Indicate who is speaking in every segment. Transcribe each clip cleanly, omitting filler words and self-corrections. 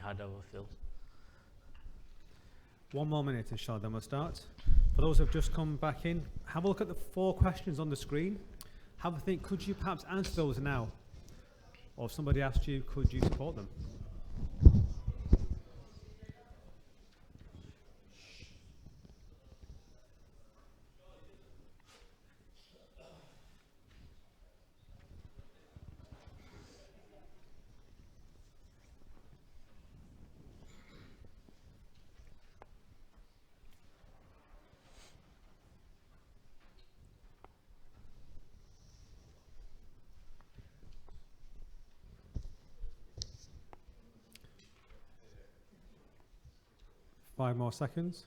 Speaker 1: had our fill.
Speaker 2: 1 more minute, inshallah, then we'll start. For those who have just come back in, have a look at the 4 questions on the screen. Have a think, could you perhaps answer those now? Or if somebody asked you, could you support them? Five more seconds.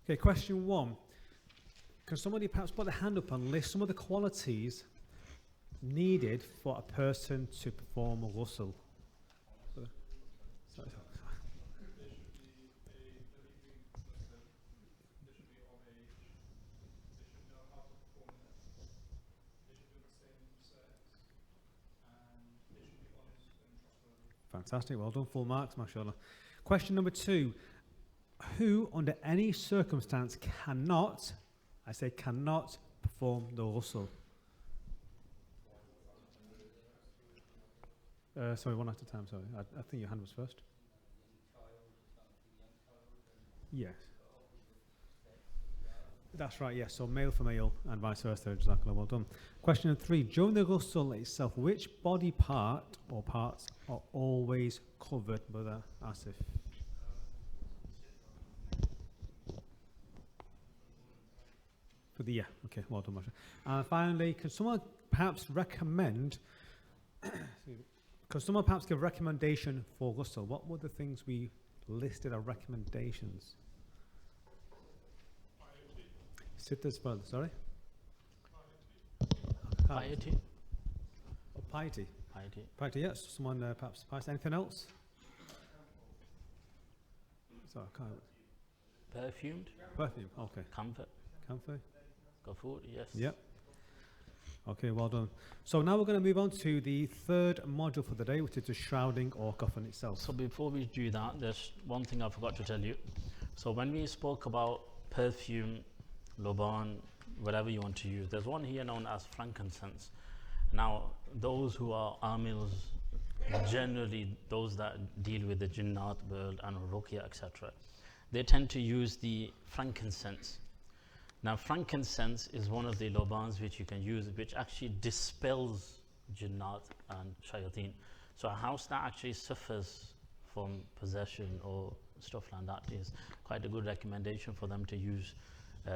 Speaker 2: Okay, question 1. Can somebody perhaps put their hand up and list some of the qualities needed for a person to perform a ghusl? Sorry. Fantastic, well done, full marks, mashallah. Question number 2. Who, under any circumstance, cannot, I say cannot, perform the ghusl? Sorry, one at a time, sorry. I think your hand was first. Yes. That's right, yes, so male for male and vice versa, jazakallah, well done. Question 3, during the ghusl itself, which body part or parts are always covered, Brother Asif? For the, yeah, okay, well done, mashallah. And finally, can someone perhaps recommend, can someone perhaps give a recommendation for ghusl? What were the things we listed as recommendations? Sitters, brother, sorry?
Speaker 1: Piety.
Speaker 2: Oh, piety.
Speaker 1: Piety.
Speaker 2: Piety, yes. Someone perhaps pious. Anything else? Sorry, I can't.
Speaker 1: Perfumed.
Speaker 2: Perfume, okay.
Speaker 1: Comfort.
Speaker 2: Comfort.
Speaker 1: Kafur, yes.
Speaker 2: Yep. Okay, well done. So now we're going to move on to the 3rd module for the day, which is the shrouding or Kaffan itself.
Speaker 1: So before we do that, there's one thing I forgot to tell you. So when we spoke about perfume, Loban, whatever you want to use, there's one here known as frankincense. Now, those who are amils, generally those that deal with the jinnat world and ruqya, etc., they tend to use the frankincense. Now, frankincense is one of the lobans which you can use, which actually dispels jinnat and shayateen. So a house that actually suffers from possession or stuff like that is quite a good recommendation for them to use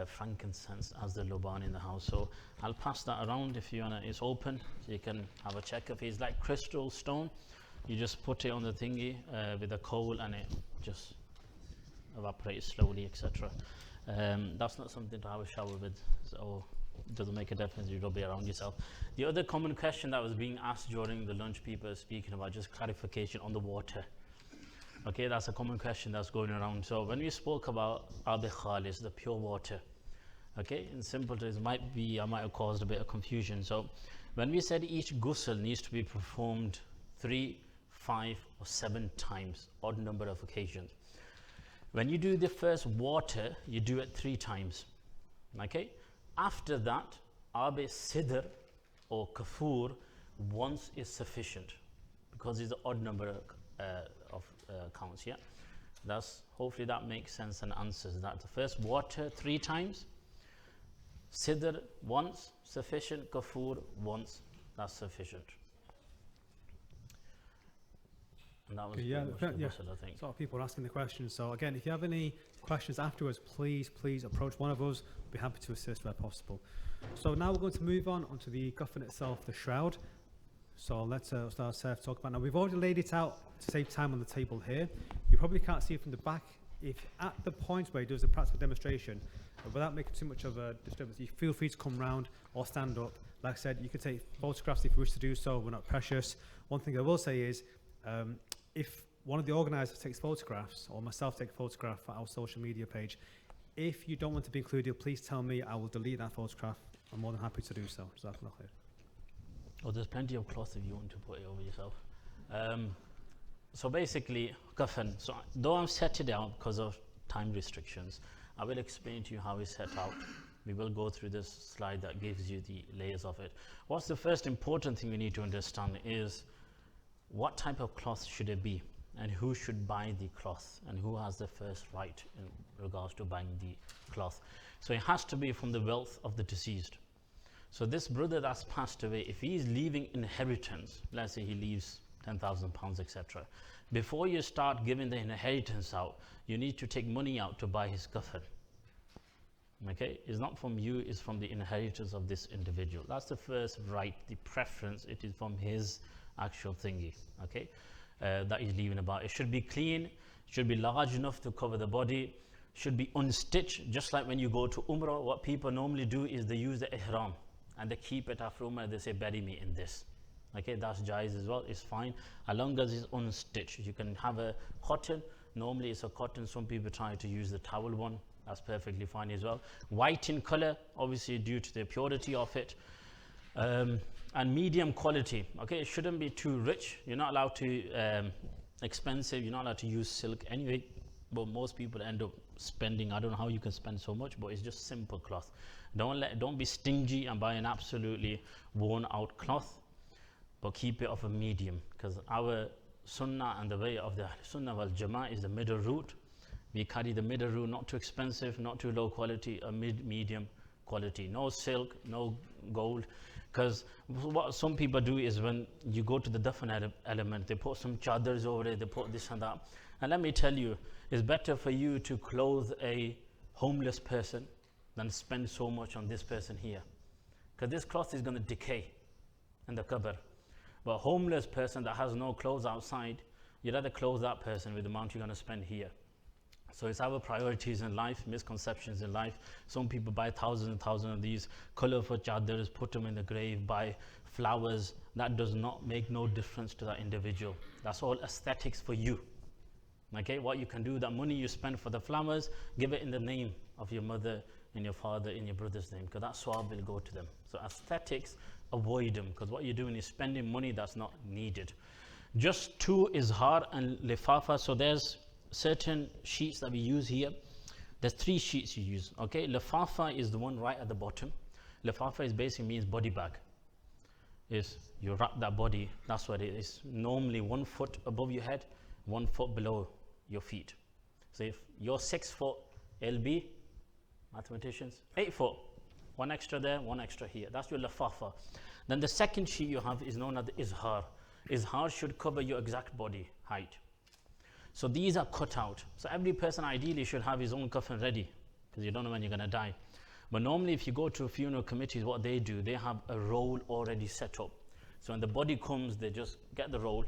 Speaker 1: frankincense as the loban in the house. So I'll pass that around if you wanna. It's open, so you can have a check. If it's like crystal stone, you just put it on the thingy with a coal and it just evaporates slowly, etc. That's not something to have a shower with, so it doesn't make a difference. You rub it around yourself. The other common question that was being asked during the lunch, people are speaking about, just clarification on the water. Okay, that's a common question that's going around. So when we spoke about Ab Khalis, the pure water, okay, in simple terms, I might have caused a bit of confusion. So when we said each ghusl needs to be performed 3, 5 or 7 times, odd number of occasions. When you do the first water, you do it 3 times, okay? After that, Ab Sidr or Kafur once is sufficient, because it's an odd number of counts, yeah? Hopefully that makes sense and answers that. The first water 3 times, Sidr once, sufficient, Kafur once, that's sufficient. And that was
Speaker 2: I think. So people are asking the questions. So again, if you have any questions afterwards, please approach one of us. We'll be happy to assist where possible. So now we're going to move on onto the Kaffan itself, the shroud. So let's start Seth talk about. Now we've already laid it out to save time on the table here. You probably can't see it from the back. If at the point where he does a practical demonstration, without making too much of a disturbance, you feel free to come round or stand up. Like I said, you can take photographs if you wish to do so. We're not precious. One thing I will say is, if one of the organisers takes photographs, or myself take a photograph for our social media page, if you don't want to be included, please tell me. I will delete that photograph. I'm more than happy to do so. Jazakallah khair.
Speaker 1: Oh, there's plenty of cloth if you want to put it over yourself. So basically, Kaffan. So though I've set it out because of time restrictions, I will explain to you how it's set out. We will go through this slide that gives you the layers of it. What's the first important thing you need to understand is what type of cloth should it be, and who should buy the cloth, and who has the first right in regards to buying the cloth. So it has to be from the wealth of the deceased. So this brother that's passed away, if he's leaving inheritance, let's say he leaves £10,000, etc. Before you start giving the inheritance out, you need to take money out to buy his kaffan. Okay, it's not from you, it's from the inheritance of this individual. That's the first right, the preference, it is from his actual thingy, okay, that he's leaving about. It should be clean, should be large enough to cover the body, should be unstitched, just like when you go to Umrah, what people normally do is they use the ihram and they keep it after Umrah, they say bury me in this. Okay, that's jaiz as well, it's fine, as long as it's unstitched. You can have a cotton, normally it's a cotton, some people try to use the towel one, that's perfectly fine as well. White in color, obviously due to the purity of it, and medium quality. Okay, it shouldn't be too rich, you're not allowed to expensive, you're not allowed to use silk anyway, but most people end up spending, I don't know how you can spend so much, but it's just simple cloth. Don't be stingy and buy an absolutely worn out cloth, but keep it of a medium, because our sunnah and the way of the sunnah wal jama'ah is the middle route. We carry the middle route, not too expensive, not too low quality, a medium quality. No silk, no gold. Because what some people do is when you go to the dafan element, they put some chadars over it, they put this and that. And let me tell you, it's better for you to clothe a homeless person than spend so much on this person here. Because this cloth is going to decay in the qabr. But a homeless person that has no clothes outside, you'd rather clothe that person with the amount you're going to spend here. So it's our priorities in life, misconceptions in life. Some people buy thousands and thousands of these colorful chadars, put them in the grave, buy flowers. That does not make no difference to that individual. That's all aesthetics for you. Okay, what you can do, that money you spend for the flowers, give it in the name of your mother and your father in your brother's name, because that swab will go to them. So aesthetics, avoid them, because what you're doing is spending money that's not needed. Just two izhar and lifafa. So there's certain sheets that we use here. There's 3 sheets you use. Okay, lifafa is the one right at the bottom. Lifafa is basically means body bag. Is you wrap that body, that's what it is. Normally 1 foot above your head, 1 foot below your feet. So if you're 6 foot, it'll be, mathematicians, 8 foot. 1 extra there, 1 extra here. That's your lifafa. Then the second sheet you have is known as the izhar. Izhar should cover your exact body height. So these are cut out. So every person ideally should have his own kaffan ready, because you don't know when you're going to die. But normally if you go to funeral committees, what they do, they have a roll already set up. So when the body comes, they just get the roll,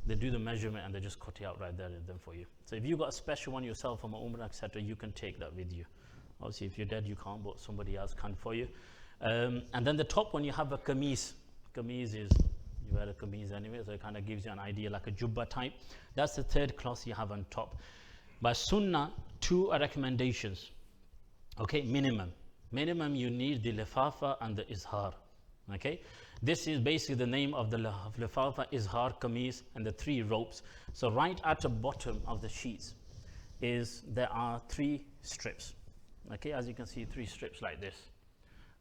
Speaker 1: they do the measurement, and they just cut it out right there and then for you. So if you got a special one yourself from a umrah, etc., you can take that with you. Obviously if you're dead you can't, but somebody else can for you. And then the top one you have a kameez. Kameez is, you wear a kameez anyway, so it kind of gives you an idea like a jubba type. That's the third cloth you have on top. By sunnah, 2 are recommendations. Okay, minimum you need the lifafa and the izhar. Okay, this is basically the name of the lifafa, izhar, kameez, and the 3 ropes. So right at the bottom of the sheets there are 3 strips. Okay, as you can see, 3 strips like this.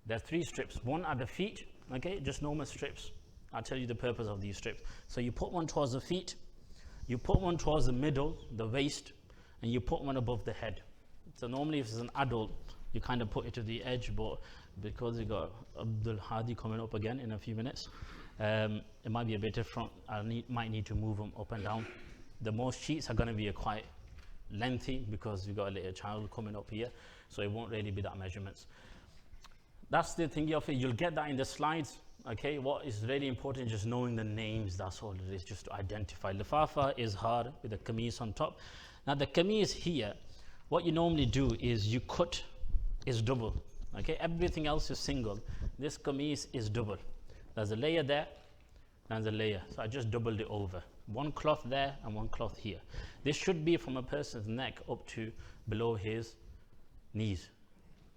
Speaker 1: There are 3 strips, 1 at the feet. Okay, just normal strips. I'll tell you the purpose of these strips. So you put one towards the feet, you put one towards the middle, the waist, and you put one above the head. So normally if it's an adult, you kind of put it to the edge, but because you got Abdul Hadi coming up again in a few minutes, it might be a bit different. Might need to move them up and down. The most sheets are going to be quite lengthy because you've got a little child coming up here, so it won't really be that measurements. That's the thing of it. You'll get that in the slides. Okay, what is really important is just knowing the names. That's all it is, just to identify. Lifafa is hard with the kameez on top. Now the kameez here, what you normally do is you cut is double. Okay, everything else is single. This kameez is double. There's a layer there, and there's a layer. So I just doubled it over. 1 cloth there and 1 cloth here. This should be from a person's neck up to below his knees.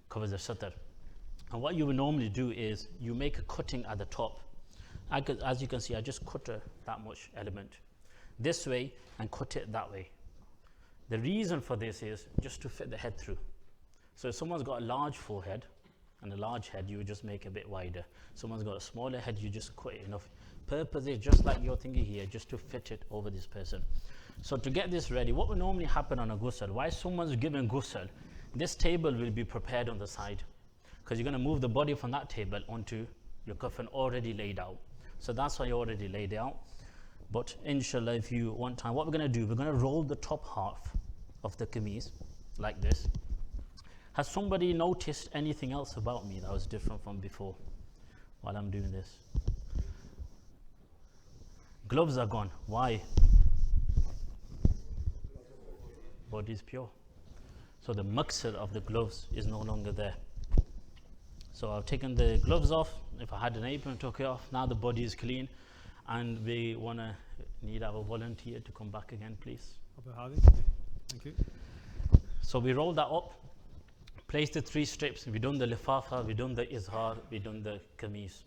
Speaker 1: Covers the satar. And what you would normally do is you make a cutting at the top, as you can see, I just cut that much element this way and cut it that way. The reason for this is just to fit the head through. So if someone's got a large forehead and a large head, you would just make it a bit wider. Someone's got a smaller head, you just cut it enough. Purpose is just like you're thinking here, just to fit it over this person. So to get this ready, what would normally happen on a ghusl, why someone's given ghusl, this table will be prepared on the side, because you're going to move the body from that table onto your kaffan already laid out. So that's why you already laid it out. But inshallah, if you want time, what we're going to do, we're going to roll the top half of the kameez like this. Has somebody noticed anything else about me that was different from before while I'm doing this? Gloves are gone. Why? Body is pure. So the maqsad of the gloves is no longer there. So I've taken the gloves off. If I had an apron, took it off. Now the body is clean, and we need our volunteer to come back again, please.
Speaker 2: Thank you.
Speaker 1: So we roll that up, place the 3 strips. We've done the lifafa, we've done the izhar, we've done the kameez.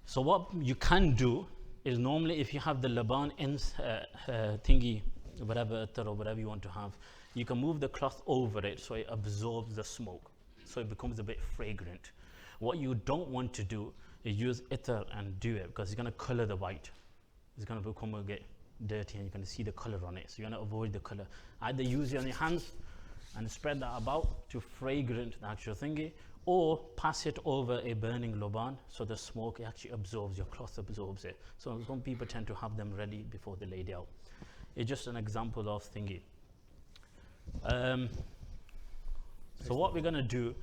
Speaker 1: So what you can do is, normally if you have the laban thingy, whatever or whatever you want to have, you can move the cloth over it so it absorbs the smoke, so it becomes a bit fragrant. What you don't want to do is use itar and do it, because it's going to color the white. It's going to become a bit dirty and you're going to see the color on it. So you want to avoid the color. Either use it on your hands and spread that about to fragrant the actual thingy, or pass it over a burning laban so the smoke actually absorbs, your cloth absorbs it. So some people tend to have them ready before they lay it out. It's just an example of thingy. So what we're going to do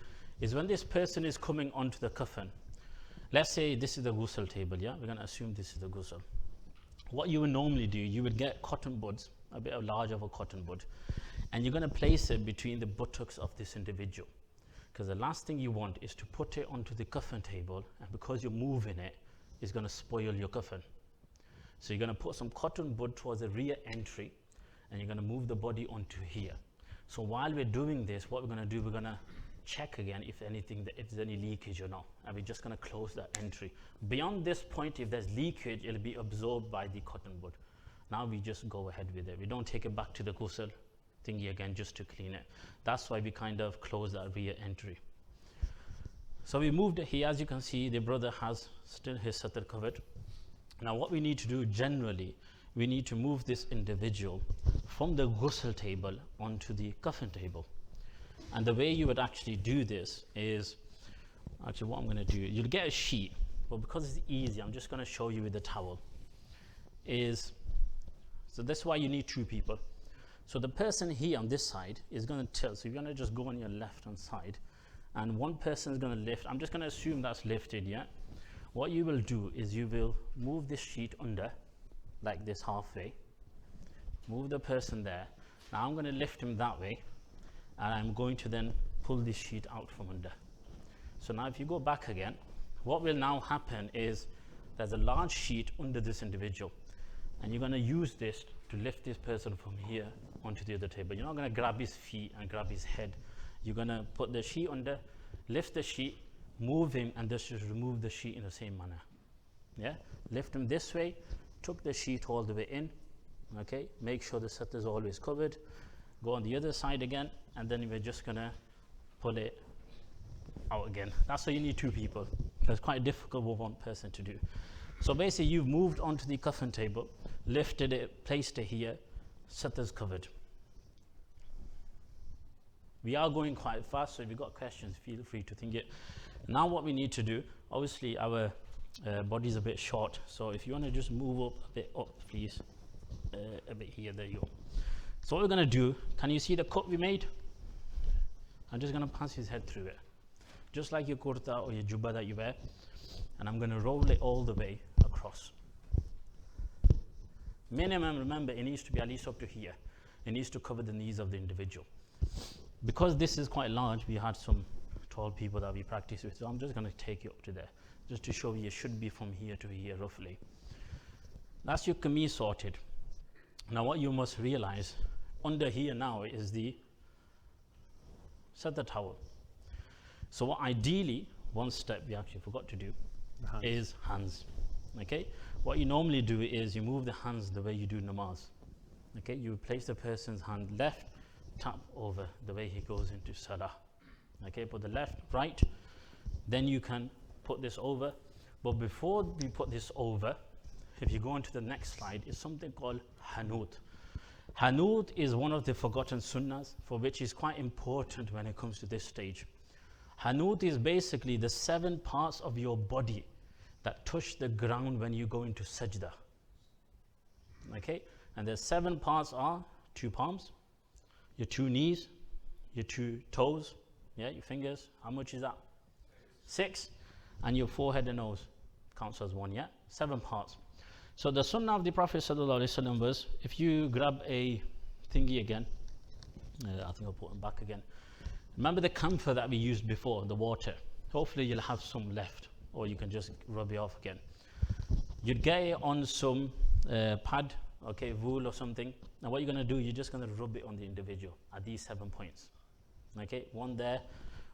Speaker 1: is, when this person is coming onto the kaffan, let's say this is the ghusl table, yeah? We're going to assume this is the ghusl. What you would normally do, you would get cotton buds, a bit large of a cotton bud, and you're going to place it between the buttocks of this individual. Because the last thing you want is to put it onto the kaffan table, and because you're moving it, it's going to spoil your kaffan. So you're going to put some cotton bud towards the rear entry, and you're going to move the body onto here. So while we're doing this, what we're going to do, we're going to check again if there's any leakage or not, and we're just going to close that entry. Beyond this point, if there's leakage, it'll be absorbed by the cotton bud. Now we just go ahead with it. We don't take it back to the ghusl thingy again just to clean it. That's why we kind of close that rear entry. So we moved it here. As you can see, the brother has still his satar covered. Now what we need to do generally, we need to move this individual from the ghusl table onto the kaffan table. And the way you would actually do this is, actually what I'm going to do, you'll get a sheet, but because it's easy, I'm just going to show you with the towel. So that's why you need 2 people. So the person here on this side is going to tilt. So you're going to just go on your left hand side, and one person is going to lift. I'm just going to assume that's lifted, yeah? What you will do is you will move this sheet under, like this halfway. Move the person there. Now I'm going to lift him that way, and I'm going to then pull this sheet out from under. So now if you go back again, what will now happen is there's a large sheet under this individual, and you're going to use this to lift this person from here onto the other table. You're not going to grab his feet and grab his head. You're going to put the sheet under, lift the sheet, move him, and just remove the sheet in the same manner. Yeah, lift him this way, tuck the sheet all the way in. Okay, make sure the satar is always covered. Go on the other side again, and then we're just going to pull it out again. That's why you need 2 people. It's quite difficult for one person to do. So basically, you've moved onto the kaffan table, lifted it, placed it here, satar's covered. We are going quite fast, so if you've got questions, feel free to think it. Now what we need to do, obviously our body's a bit short, so if you want to just move up a bit up, please, a bit here, there you go. So what we're going to do, can you see the cut we made? I'm just going to pass his head through it, just like your kurta or your jubba that you wear, and I'm going to roll it all the way across. Minimum, remember, it needs to be at least up to here. It needs to cover the knees of the individual. Because this is quite large, we had some tall people that we practice with, so I'm just going to take you up to there, just to show you it should be from here to here roughly. That's your kameez sorted. Now what you must realize, under here now is the satar towel. So what ideally, one step we actually forgot to do is hands. Okay, what you normally do is you move the hands the way you do namaz. Okay, you place the person's hand left, tap over the way he goes into salah. Okay, put the left, right, then you can put this over. But before we put this over, if you go on to the next slide, is something called hanut. Hanut is one of the forgotten sunnahs, for which is quite important when it comes to this stage. Hanut is basically the 7 parts of your body that touch the ground when you go into sajda. Okay, and the 7 parts are 2 palms, your 2 knees, your 2 toes, yeah, your fingers. How much is that? 6. And your forehead and nose counts as 1, yeah? 7 parts. So the sunnah of the Prophet ﷺ was, if you grab a thingy again, I think I'll put it back again. Remember the camphor that we used before, the water? Hopefully you'll have some left, or you can just rub it off again. You'd get it on some pad, okay, wool or something. Now what you're going to do, you're just going to rub it on the individual at these 7 points. Okay, 1 there,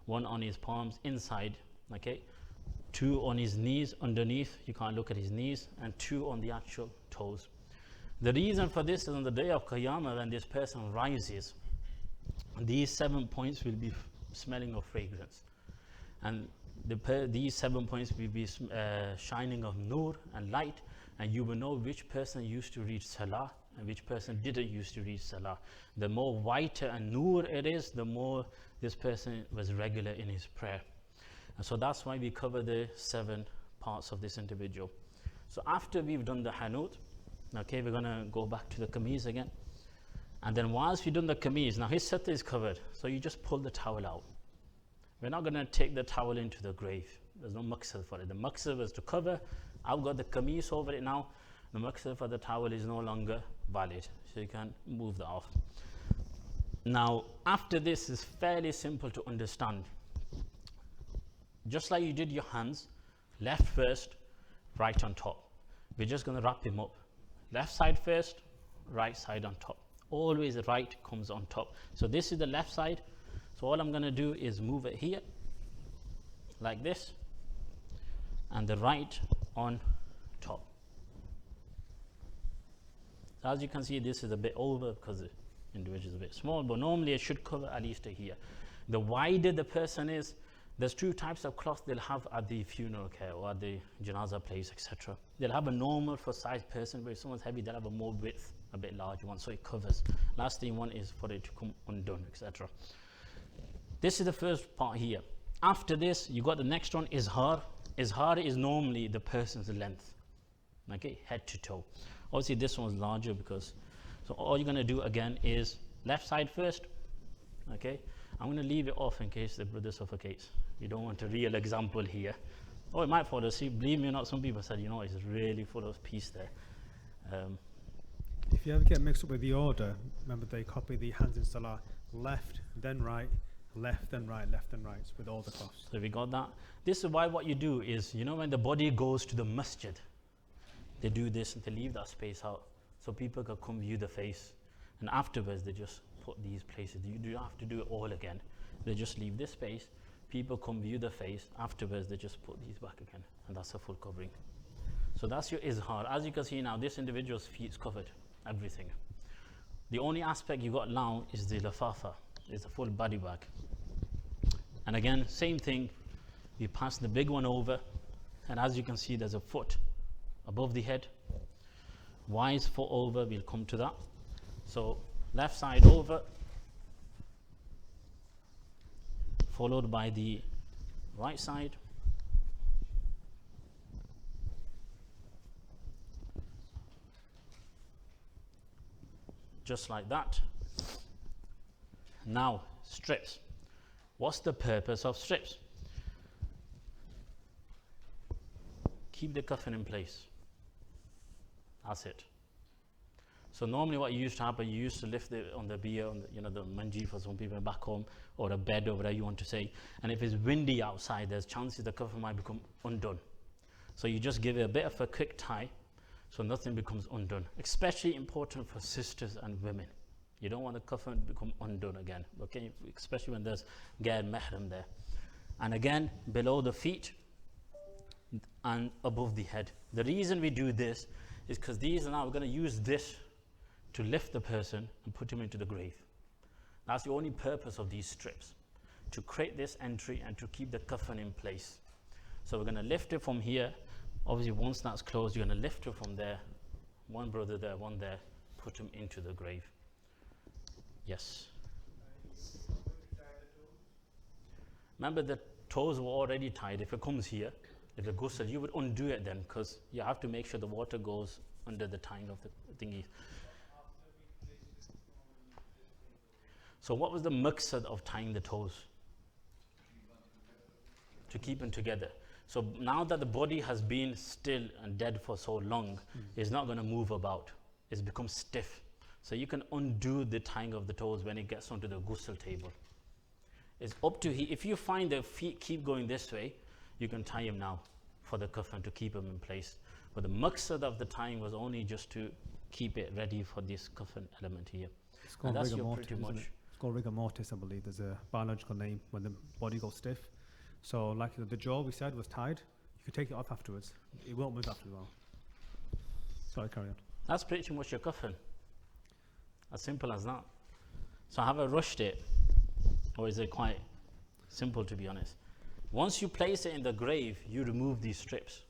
Speaker 1: 1 on his palms inside, okay, 2 on his knees underneath, you can't look at his knees, and 2 on the actual toes. The reason for this is on the day of Qiyamah, when this person rises, these 7 points will be smelling of fragrance, and these 7 points will be shining of nur and light, and you will know which person used to read salah and which person didn't used to read salah. The more whiter and nur it is, the more this person was regular in his prayer. And so that's why we cover the 7 parts of this individual. So after we've done the hanut, okay, we're going to go back to the kameez again. And then once we've done the kameez, now his satta is covered, so you just pull the towel out. We're not going to take the towel into the grave. There's no maqsad for it. The maqsad was to cover. I've got the kameez over it now. The maqsad for the towel is no longer valid, so you can move that off. Now after this is fairly simple to understand. Just like you did your hands, left first, right on top. We're just going to wrap him up. Left side first, right side on top. Always the right comes on top. So this is the left side. So all I'm going to do is move it here, like this, and the right on top. So as you can see, this is a bit over because the individual is a bit small, but normally it should cover at least here. The wider the person is, there's 2 types of cloth they'll have at the funeral care or at the Janazah place, etc. They'll have a normal for size person, but if someone's heavy, they'll have a more width, a bit larger one, so it covers. Last thing you want is for it to come undone, etc. This is the first part here. After this, you got the next one, izhar. Izhar is normally the person's length, okay, head to toe. Obviously this one's larger because, so all you're going to do again is left side first, okay. I'm going to leave it off in case the brother suffocates. You don't want a real example here. Oh, it might fall asleep. Believe me or not, some people said, you know, it's really full of peace there.
Speaker 2: If you ever get mixed up with the order, remember they copy the hands in salah, left, then right, left, then right, left, then right, with all the cloths.
Speaker 1: So we got that. This is why what you do is, you know, when the body goes to the masjid, they do this and they leave that space out so people can come view the face, and afterwards they just put these places. You don't have to do it all again. They just leave this space, people come view the face, afterwards they just put these back again, and that's a full covering. So that's your izhar. As you can see now, this individual's feet is covered, everything. The only aspect you got now is the lafafa, is a full body bag. And again, same thing, we pass the big one over, and as you can see, there's a foot above the head. Wise foot over, we'll come to that. So left side over, followed by the right side. Just like that. Now, strips. What's the purpose of strips? Keep the Kaffan in place. That's it. So normally what used to happen, you used to lift it on the beer, on the, you know, the manji for some people back home, or a bed or whatever you want to say. And if it's windy outside, there's chances the Kaffan might become undone. So you just give it a bit of a quick tie, so nothing becomes undone. Especially important for sisters and women. You don't want the Kaffan to become undone again, okay? Especially when there's Gair Mahram there. And again, below the feet and above the head. The reason we do this is because these are now, we're going to use this to lift the person and put him into the grave. That's the only purpose of these strips, to create this entry and to keep the kaffan in place. So we're going to lift it from here. Obviously, once that's closed, you're going to lift it from there. One brother there, one there, put him into the grave. Yes. Remember, the toes were already tied. If it comes here, if it goes, you would undo it then, because you have to make sure the water goes under the tying of the thingy. So what was the maqsad of tying the toes? To keep them together. So now that the body has been still and dead for so long, it's not going to move about. It's become stiff. So you can undo the tying of the toes when it gets onto the ghusl table. It's up to he. If you find the feet keep going this way, you can tie him now for the kaffan to keep him in place. But the maqsad of the tying was only just to keep it ready for this kaffan element here.
Speaker 2: It's called rigor mortis, isn't it? It's called rigor mortis, I believe. There's a biological name when the body goes stiff. So like the jaw we said was tied. You can take it off afterwards. It won't move after a while. Sorry, carry on.
Speaker 1: That's pretty much your kaffan. As simple as that. So have I rushed it? Or is it quite simple, to be honest? Once you place it in the grave, you remove these strips.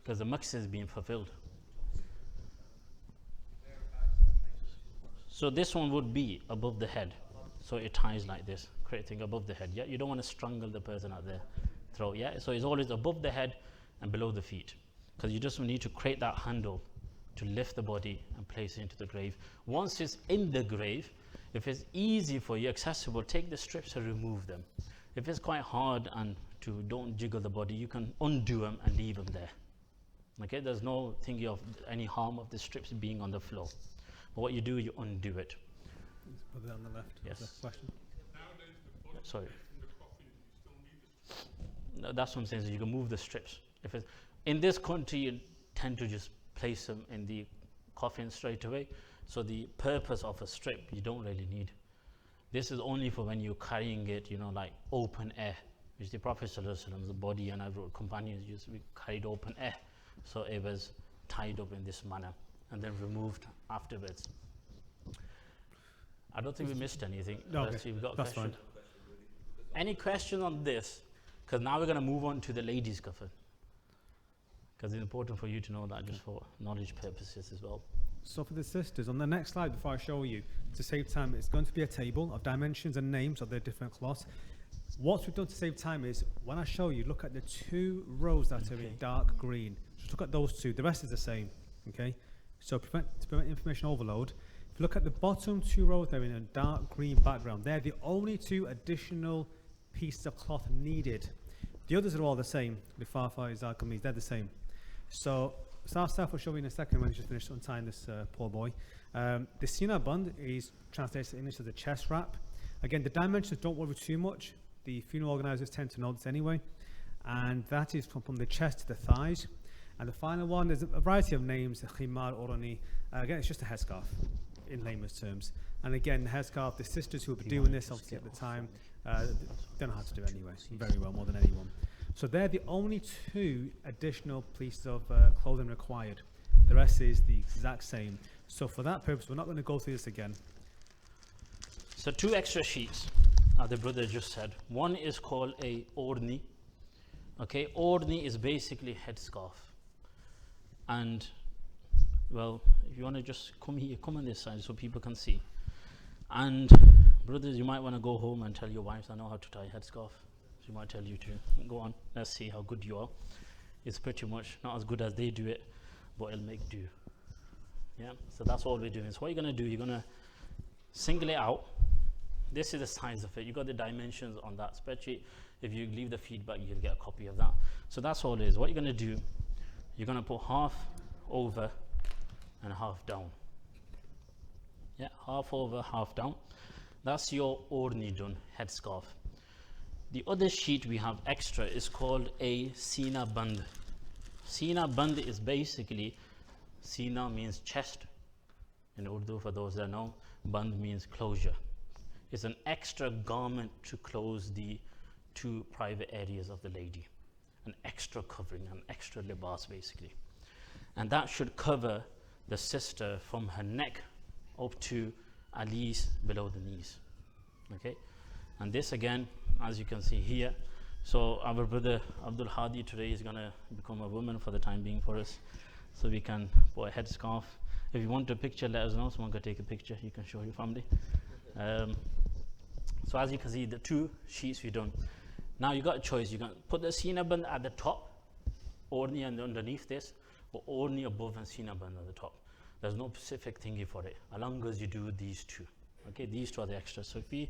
Speaker 1: Because the maqsad is being fulfilled. So this one would be above the head. So it ties like this, creating above the head. Yeah, you don't want to strangle the person at the throat. Yeah, so it's always above the head and below the feet, because you just need to create that handle to lift the body and place it into the grave. Once it's in the grave, if it's easy for you, accessible, take the strips and remove them. If it's quite hard and to don't jiggle the body, you can undo them and leave them there. Okay, there's no thinking of any harm of the strips being on the floor. But what you do, you undo it.
Speaker 2: Put it on the left.
Speaker 1: Yes.
Speaker 2: Question.
Speaker 1: Sorry. No, that's what I'm saying. So you can move the strips. If it's in this country, you tend to just place them in the coffin straight away. So the purpose of a strip, you don't really need. This is only for when you're carrying it, you know, like open air. Which the Prophet ﷺ, the body and other companions used to be carried open air. So it was tied up in this manner and then removed afterwards. I don't think we missed anything.
Speaker 2: No, okay.
Speaker 1: We've got a
Speaker 2: That's
Speaker 1: question.
Speaker 2: fine.
Speaker 1: Any question on this? Because now we're going to move on to the ladies' kaffan. Because it's important for you to know that, just for knowledge purposes as well.
Speaker 2: So for the sisters, on the next slide, before I show you, to save time, it's going to be a table of dimensions and names of the different cloths. What we've done to save time is, when I show you, look at the 2 rows that are in dark green. Just look at those 2. The rest is the same. Okay. So to prevent information overload, if you look at the bottom 2 rows, they're in a dark green background. They're the only 2 additional pieces of cloth needed. The others are all the same. The farfa, kameez, they're the same. So I'll start for showing in a second when he's just finished untying this poor boy. The sina band is translated in English as a chest wrap. Again, the dimensions don't worry too much. The funeral organisers tend to know this anyway. And that is from the chest to the thighs. And the final one, there's a variety of names, khimar, orani. Again, it's just a headscarf in layman's terms. And again, the headscarf, the sisters who will be doing this obviously at the time, they know how to do it anyway, very well, more than anyone. So they're the only 2 additional pieces of clothing required. The rest is the exact same. So for that purpose, we're not going to go through this again.
Speaker 1: So 2 extra sheets, the brother just said. One is called a orni. Okay, orni is basically headscarf. And, well, if you want to just come here, come on this side so people can see. And, brothers, you might want to go home and tell your wives, I know how to tie a headscarf. She might tell you to. Go on, let's see how good you are. It's pretty much not as good as they do it, but it'll make do. Yeah, so that's all we're doing. So what you're going to do, you're going to single it out. This is the size of it. You got the dimensions on that spreadsheet. If you leave the feedback, you'll get a copy of that. So that's all it is. What you're going to do, you're going to put half over and half down. Yeah, half over, half down. That's your orni done, headscarf. The other sheet we have extra is called a sina band. Sina band is basically, sina means chest in Urdu for those that know, band means closure. It's an extra garment to close the 2 private areas of the lady. an extra covering, an extra libas basically. And that should cover the sister from her neck up to at least below the knees. Okay, and this again, as you can see here, so our brother Abdul Hadi today is going to become a woman for the time being for us, so we can put a headscarf. If you want a picture, let us know, someone can take a picture, you can show your family. So as you can see, the 2 sheets we've done. Now you got a choice, you can put the sina band at the top, orni and underneath this, or orni above and sina band at the top. There's no specific thingy for it, as long as you do these 2. Okay, these 2 are the extras. So if we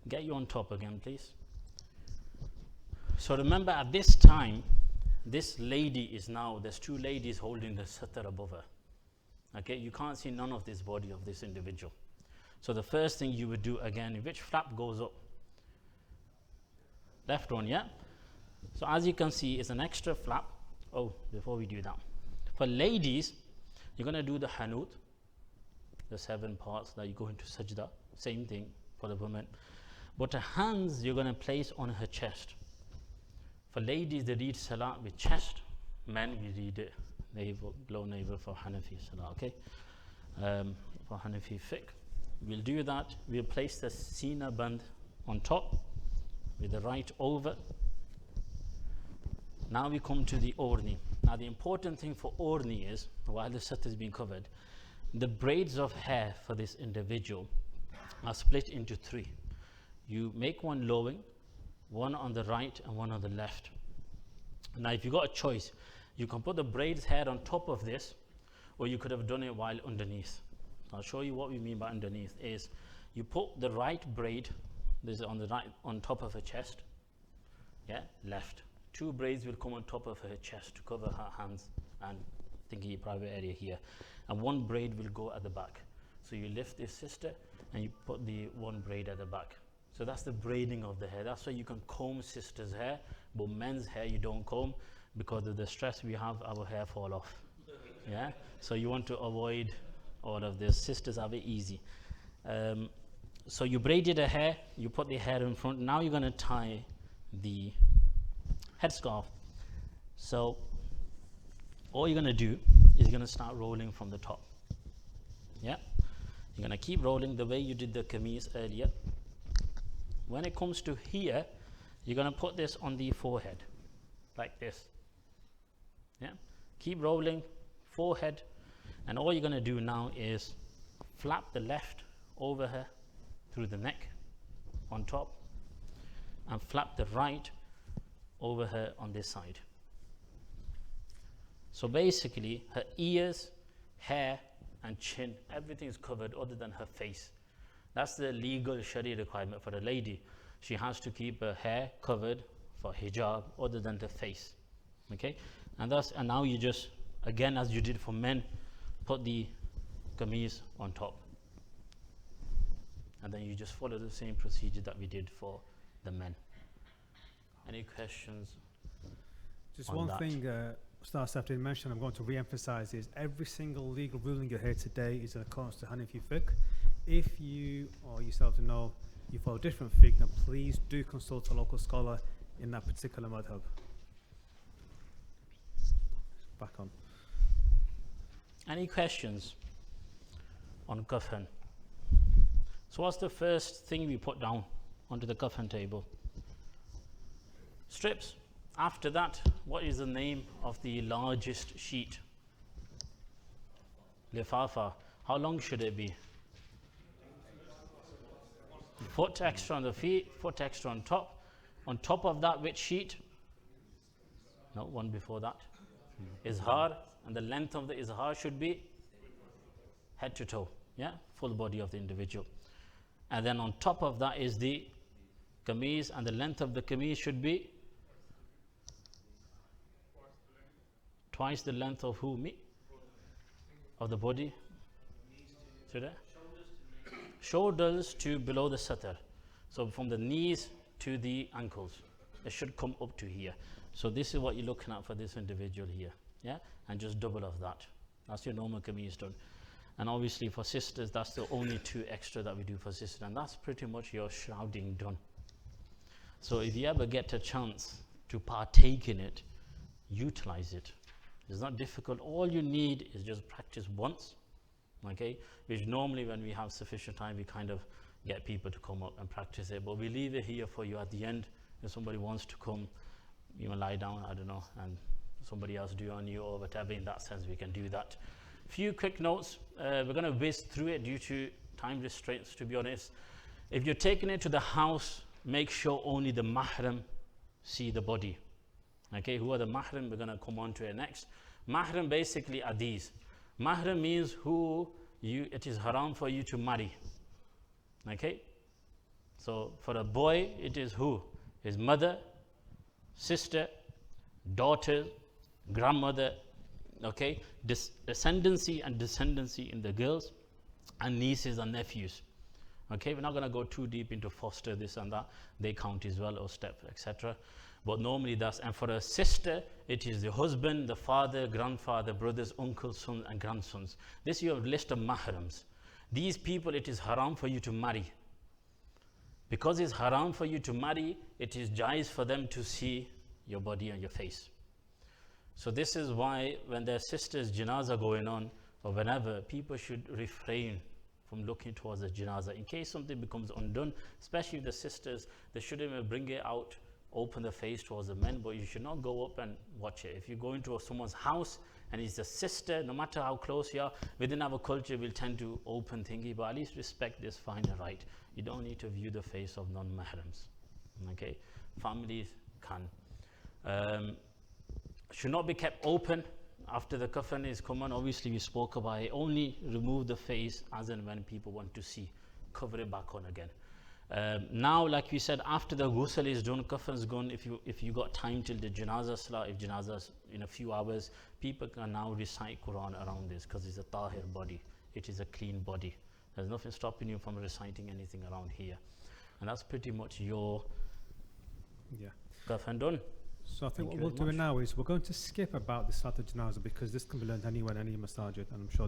Speaker 1: get you on top again, please. So remember, at this time, this lady is now, there's 2 ladies holding the satar above her. Okay, you can't see none of this body of this individual. So the first thing you would do again, which flap goes up? Left one, yeah? So as you can see, it's an extra flap. Oh, before we do that, for ladies, you're going to do the hanut, the 7 parts that you go into sajda, same thing for the woman. But her hands you're going to place on her chest. For ladies, they read salat with chest. Men, we read it navel, below navel for Hanafi salat, okay? For Hanafi fiqh. We'll do that. We'll place the sina band on top with the right over. Now we come to the orni. Now the important thing for orni is, while the satar is being covered, the braids of hair for this individual are split into 3. You make one lowing, one on the right and one on the left. Now if you got a choice, you can put the braids hair on top of this, or you could have done it while underneath. I'll show you what we mean by underneath. Is you put the right braid, this is on the right, on top of her chest, yeah, left. 2 braids will come on top of her chest to cover her hands and thingy private area here, and 1 braid will go at the back. So you lift this sister and you put the 1 braid at the back. So that's the braiding of the hair. That's why you can comb sisters' hair, but men's hair you don't comb, because of the stress we have, our hair fall off. Yeah, so you want to avoid all of this. Sisters have it easy. So you braided the hair, you put the hair in front. Now you're going to tie the headscarf. So all you're going to do is you're going to start rolling from the top. Yeah, you're going to keep rolling the way you did the kameez earlier. When it comes to here, you're going to put this on the forehead like this. Yeah, keep rolling, forehead. And all you're going to do now is flap the left over her through the neck on top, and flap the right over her on this side. So basically her ears, hair and chin, everything is covered other than her face. That's the legal Sharia requirement for a lady. She has to keep her hair covered for hijab other than the face. Okay, and now you just, again as you did for men, put the kameez on top, and then you just follow the same procedure that we did for the men. Any questions?
Speaker 2: Just one thing Star Staff didn't mention, I'm going to re-emphasize, is every single legal ruling you hear today is in accordance to Hanafi fiqh. If you or yourself know you follow different fiqh, then please do consult a local scholar in that particular madhab. Back on.
Speaker 1: Any questions on Kaffan? So what's the first thing we put down onto the Kaffan table? Strips. After that, what is the name of the largest sheet? Lifafa. How long should it be? Foot extra on the feet, foot extra on top. On top of that, which sheet? No, one before that. Izhar, and the length of the izhar should be head to toe, yeah, full body of the individual. And then on top of that is the kameez, and the length of the kameez should be twice the length of who? Me? Of the body? Should I? Shoulders to below the satar. So from the knees to the ankles. It should come up to here. So this is what you're looking at for this individual here. Yeah? And just double of that. That's your normal kameez done. And obviously for sisters, that's the only 2 extra that we do for sisters. And that's pretty much your shrouding done. So if you ever get a chance to partake in it, utilize it. It's not difficult. All you need is just practice once, okay? Which normally when we have sufficient time, we kind of get people to come up and practice it. But we leave it here for you at the end. If somebody wants to come, you know, lie down, I don't know, and somebody else do on you or whatever, in that sense, we can do that. Few quick notes. We're going to whiz through it due to time restraints, to be honest. If you're taking it to the house, make sure only the mahram see the body. Okay, who are the mahram? We're going to come on to it next. Mahram basically are these. Mahram means it is haram for you to marry. Okay, so for a boy, it is who? His mother, sister, daughter, grandmother, okay, ascendancy and descendancy in the girls, and nieces and nephews. Okay, we're not going to go too deep into foster, this and that. They count as well, or step, etc. But normally that's, and for a sister, it is the husband, the father, grandfather, brothers, uncles, sons, and grandsons. This is your list of mahrams. These people, it is haram for you to marry. Because it's haram for you to marry, it is jaiz for them to see your body and your face. So this is why when their sister's janazah going on, or whenever, people should refrain from looking towards the janazah. In case something becomes undone, especially the sisters, they shouldn't even bring it out, open the face towards the men, but you should not go up and watch it. If you go into someone's house and it's a sister, no matter how close you are, within our culture we'll tend to open thingy, but at least respect this fine and right. You don't need to view the face of non-mahrams. Okay, families can. Should not be kept open after the kaffan is come on. Obviously we spoke about it. Only remove the face as and when people want to see. Cover it back on again. Now, like we said, after the ghusl is done, kaffan is gone. If you got time till the janazah salah, if janazah is in a few hours, people can now recite Quran around this, because it's a tahir body. It is a clean body. There's nothing stopping you from reciting anything around here. And that's pretty much your kaffan done.
Speaker 2: So I think what we'll do now is we're going to skip about the Salat al-Janazah, because this can be learned anywhere in any masajid, and I'm sure